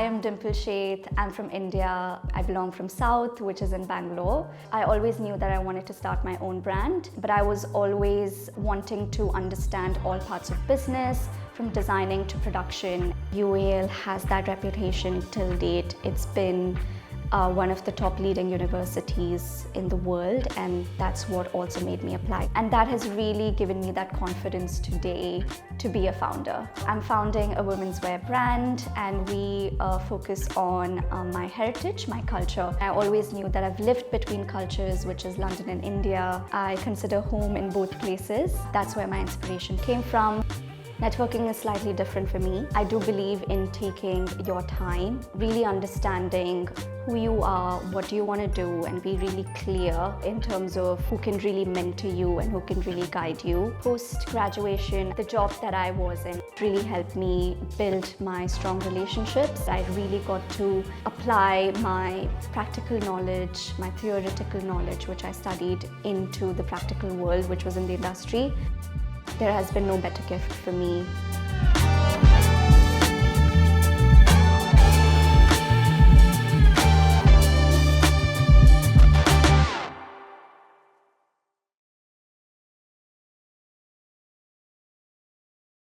I am Dimple Sheth. I'm from India. I belong from South, which is in Bangalore. I always knew that I wanted to start my own brand, but I was always wanting to understand all parts of business, from designing to production. UAL has that reputation till date. It's been one of the top leading universities in the world, and that's what also made me apply. And that has really given me that confidence today to be a founder. I'm founding a women's wear brand, and we focus on my heritage, my culture. I always knew that I've lived between cultures, which is London and India. I consider home in both places. That's where my inspiration came from. Networking is slightly different for me. I do believe in taking your time, really understanding who you are, what you want to do, and be really clear in terms of who can really mentor you and who can really guide you. Post-graduation, the job that I was in really helped me build my strong relationships. I really got to apply my practical knowledge, my theoretical knowledge, which I studied, into the practical world, which was in the industry. There has been no better gift for me